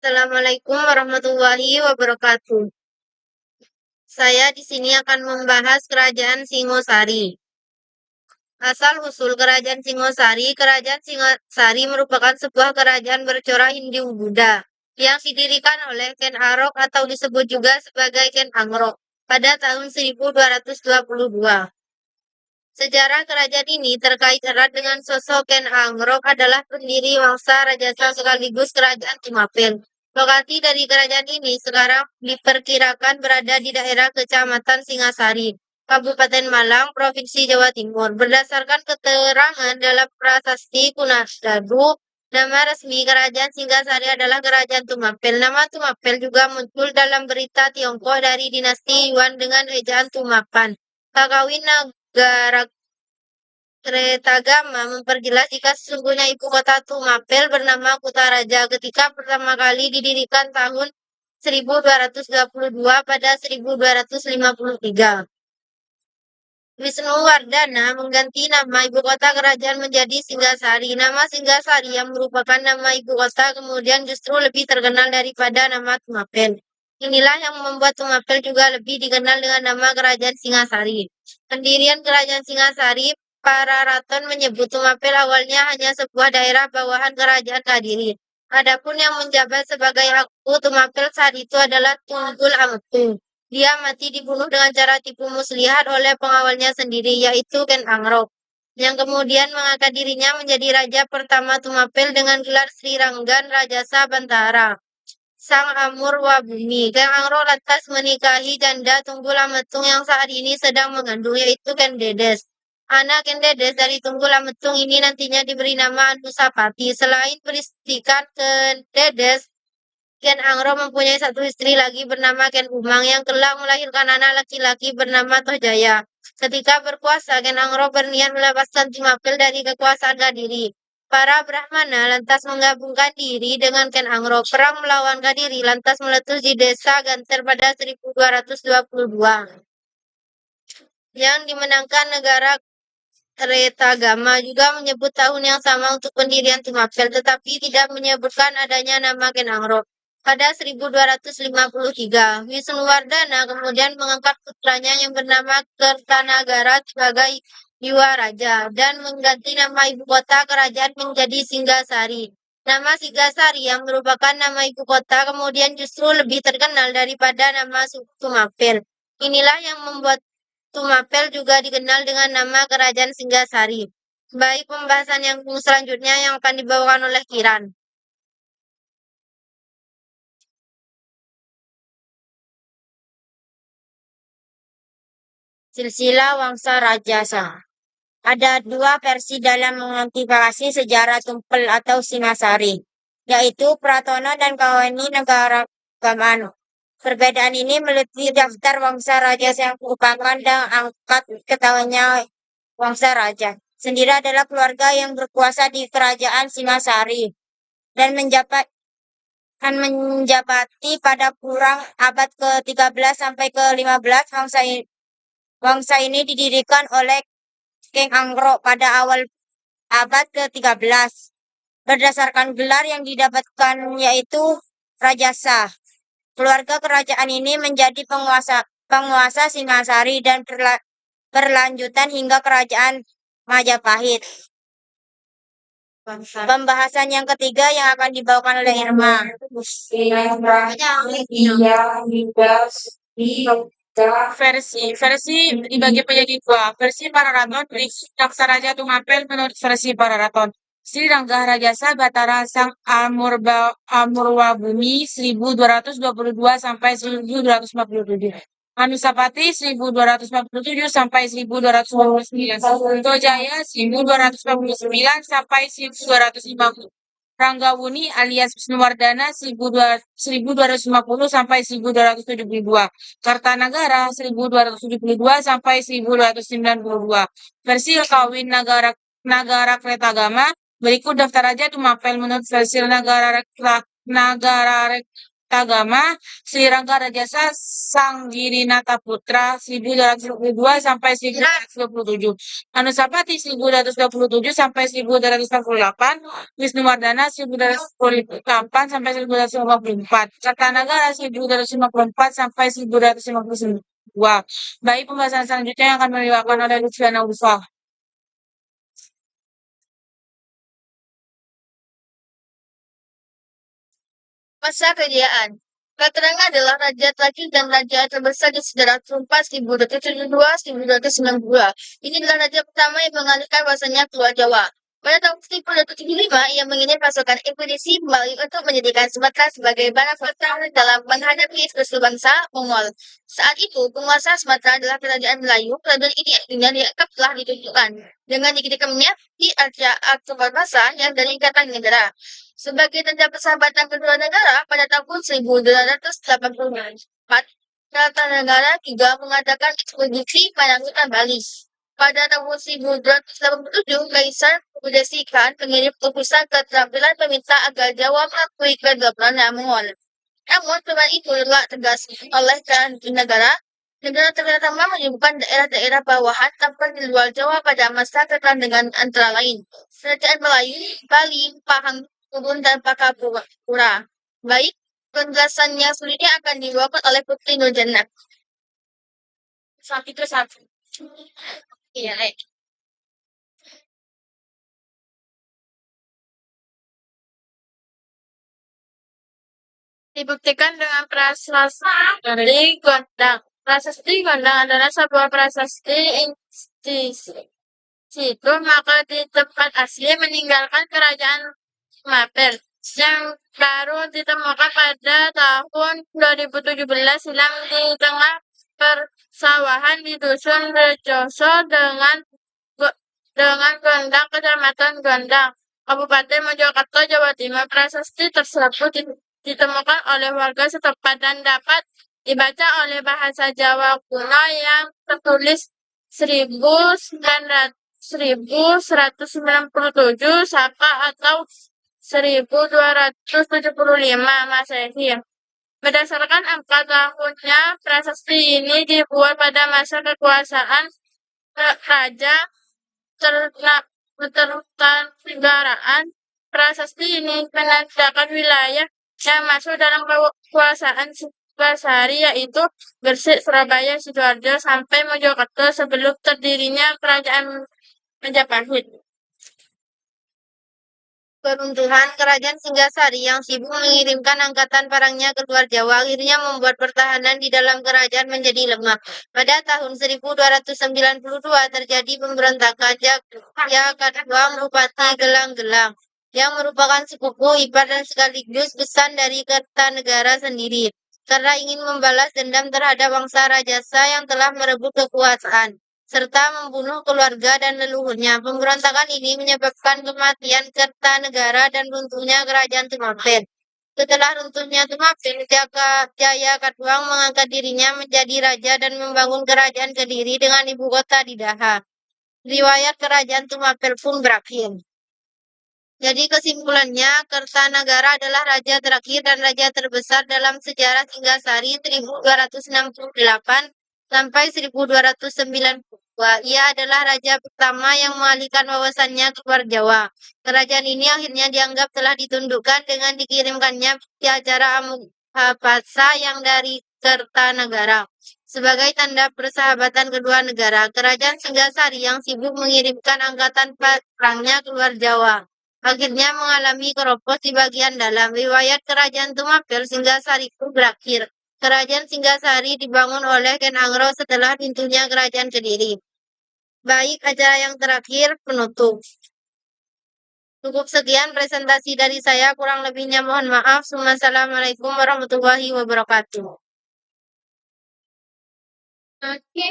Assalamualaikum warahmatullahi wabarakatuh. Saya di sini akan membahas Kerajaan Singosari. Asal-usul Kerajaan Singosari merupakan sebuah kerajaan bercorak Hindu-Buddha yang didirikan oleh Ken Arok atau disebut juga sebagai Ken Angrok pada tahun 1222. Sejarah kerajaan ini terkait erat dengan sosok Ken Angrok adalah pendiri Wangsa Rajasa sekaligus Kerajaan Tumapel. Lokasi dari kerajaan ini sekarang diperkirakan berada di daerah Kecamatan Singasari, Kabupaten Malang, Provinsi Jawa Timur. Berdasarkan keterangan dalam prasasti Kunadadu, nama resmi Kerajaan Singasari adalah Kerajaan Tumapel. Nama Tumapel juga muncul dalam berita Tiongkok dari dinasti Yuan dengan ejaan Tumapan. Kakawin Negara Tretagama memperjelas jika sesungguhnya ibu kota Tumapel bernama Kutaraja ketika pertama kali didirikan tahun 1222 pada 1253. Wisnuwardana mengganti nama ibu kota kerajaan menjadi Singgasari. Nama Singgasari yang merupakan nama ibu kota kemudian justru lebih terkenal daripada nama Tumapel. Inilah yang membuat Tumapel juga lebih dikenal dengan nama Kerajaan Singasari. Pendirian Kerajaan Singasari, para raton menyebut Tumapel awalnya hanya sebuah daerah bawahan Kerajaan Kadiri. Adapun yang menjabat sebagai Aku Tumapel saat itu adalah Tunggul Ametung. Dia mati dibunuh dengan cara tipu muslihat oleh pengawalnya sendiri, yaitu Ken Angrok, yang kemudian mengangkat dirinya menjadi raja pertama Tumapel dengan gelar Sri Ranggan Rajasa Bantara, Sang Amur Wabumi. Ken Angrok lantas menikahi janda Tunggul Ametung yang saat ini sedang mengandung, yaitu Ken Dedes. Anak Ken Dedes dari Tunggul Ametung ini nantinya diberi nama Anusapati. Selain beristikan Ken Dedes, Ken Angro mempunyai satu istri lagi bernama Ken Umang yang kelak melahirkan anak laki-laki bernama Tohjaya. Ketika berkuasa, Ken Angro berniat melepaskan Tumapel dari kekuasaan Kadiri. Para Brahmana lantas menggabungkan diri dengan Ken Angro. Perang melawan Kadiri lantas meletus di desa Ganter pada 1222. Yang dimenangkan negara Tretagama juga menyebut tahun yang sama untuk pendirian Tumapel, tetapi tidak menyebutkan adanya nama Ken Angro. Pada 1253, Wisnuwardana kemudian mengangkat putranya yang bernama Kertanagara sebagai Yuwa Raja dan mengganti nama ibu kota kerajaan menjadi Singgasari. Nama Singgasari yang merupakan nama ibu kota kemudian justru lebih terkenal daripada nama Tumapel. Inilah yang membuat Tumapel juga dikenal dengan nama Kerajaan Singgasari. Baik, pembahasan yang selanjutnya yang akan dibawakan oleh Kiran. Silsilah Wangsa Rajasa. Ada dua versi dalam mengantisipasi sejarah Tumpel atau Singasari, yaitu Pratana dan Kawani Negara Gaman. Perbedaan ini meliputi daftar Wangsa Rajasa yang merupakan dan angkat ketahuannya Wangsa Raja sendiri adalah keluarga yang berkuasa di Kerajaan Singasari dan menjabati pada kurang abad ke-13 sampai ke-15. Wangsa ini didirikan oleh Ken Angrok pada awal abad ke-13 berdasarkan gelar yang didapatkan yaitu Rajasa. Keluarga kerajaan ini menjadi penguasa Singasari dan berlanjutan hingga kerajaan Majapahit. Pembahasan yang ketiga yang akan dibawakan oleh Irma. Versi dibagi menjadi dua. Versi para raton berisi Raja Tumapel menurut versi para raton. Sri Rangga Rajasa Batara Sang Amurwabumi 1222 sampai 1247. Anusapati 1247 sampai 1249. Tojaya 1249 sampai 1250. Ranggawuni alias Wisnuwardana 1250 sampai 1272. Kartanagara 1272 sampai 1292. Versi Kawin Nagara Kretagama. Berikut daftar raja Tumapel menurut versi Nagara Tagama, Sri Rangga Rajasa Sanggirinata Putra 1222 sampai 1227. Anusapati 1227 sampai 1248, Wisnu Wardana 1248 sampai 1254, Kartanagara 1254 sampai 1252. Baik, pembahasan selanjutnya yang akan diwakilkan oleh Lutfiana Ulfa. Masa kejayaan. Katranga adalah raja terakhir dan raja terbesar di sejarah Trumpa 1272-1292. Ini adalah raja pertama yang mengalihkan kuasanya keluar Jawa. Pada tahun 1275, ia mengirim pasukan ekspedisi kembali untuk menjadikan Sumatera sebagai barang pertama dalam menghadapi ekspedisi bangsa Mongol. Saat itu, penguasa Sumatera adalah kerajaan Melayu. Kerajaan ini akhirnya dianggap telah ditunjukkan dengan dikirikannya di Arca Aksa yang dari Ikatan Negara. Sebagai tanda persahabatan kedua negara, pada tahun 1284, Kartanegara juga mengadakan ekspedisi penanggutan Bali. Pada tahun 1287, Kaisar Udesi Khan mengirim utusan keterampilan meminta agar Jawa mengakui kedaulatan Mongol. Namun, perubahan itu telah tegas oleh negara. Negara terutama menyebutkan daerah-daerah bawahan tanpa di luar Jawa pada masa dengan antara lain Kerajaan Melayu, Bali, Pahang, Kubun, dan Pakapura. Baik, penjelasannya selanjutnya akan dibawakan oleh Putri Nurjana. Satu satu. Iya, Dibuktikan dengan prasasti Gondang. Prasasti Gondang adalah sebuah prasasti situ, maka di tempat asli meninggalkan kerajaan Mapel yang baru ditemukan pada tahun 2017 silam di tengah persawahan di Dusun Rejoso dengan Gondang, Kecamatan Gondang, Kabupaten Mojokerto, Jawa Timur. Prasasti tersebut ditemukan oleh warga setempat dan dapat dibaca oleh bahasa Jawa kuno yang tertulis 1197 Saka atau 1275 Masehi. Berdasarkan angka tahunnya, prasasti ini dibuat pada masa kekuasaan Raja Kertanegara. Prasasti ini menandakan wilayah yang masuk dalam kekuasaan Sari, yaitu Gresik, Surabaya, Sidoarjo, sampai Mojokerto sebelum terdirinya kerajaan Majapahit. Keruntuhan Kerajaan Singgasari yang sibuk mengirimkan angkatan perangnya ke luar Jawa akhirnya membuat pertahanan di dalam kerajaan menjadi lemah. Pada tahun 1292 terjadi pemberontakan Jakatwa Bupati Gelang-Gelang yang merupakan sepupu ipar dan sekaligus besan dari Kertanegara sendiri. Karena ingin membalas dendam terhadap bangsa Rajasa yang telah merebut kekuasaan serta membunuh keluarga dan leluhurnya. Pemberontakan ini menyebabkan kematian Kertanegara dan runtuhnya kerajaan Tumapel. Setelah runtuhnya Tumapel, Jaya Katuang mengangkat dirinya menjadi raja dan membangun kerajaan Kediri dengan ibu kota di Daha. Riwayat kerajaan Tumapel pun berakhir. Jadi kesimpulannya, Kertanegara adalah raja terakhir dan raja terbesar dalam sejarah Singgasari 1268 sampai 1292. Ia adalah raja pertama yang mengalihkan wawasannya keluar Jawa. Kerajaan ini akhirnya dianggap telah ditundukkan dengan dikirimkannya di acara Amukapasa yang dari Kertanegara. Sebagai tanda persahabatan kedua negara, kerajaan Singgasari yang sibuk mengirimkan angkatan perangnya keluar Jawa akhirnya mengalami keropos di bagian dalam. Riwayat kerajaan Tumapel Singgasari pun berakhir. Kerajaan Singgasari dibangun oleh Ken Angro setelah runtuhnya kerajaan Kediri. Baik, acara yang terakhir penutup. Cukup sekian presentasi dari saya, kurang lebihnya mohon maaf. Wassalamualaikum warahmatullahi wabarakatuh. Oke,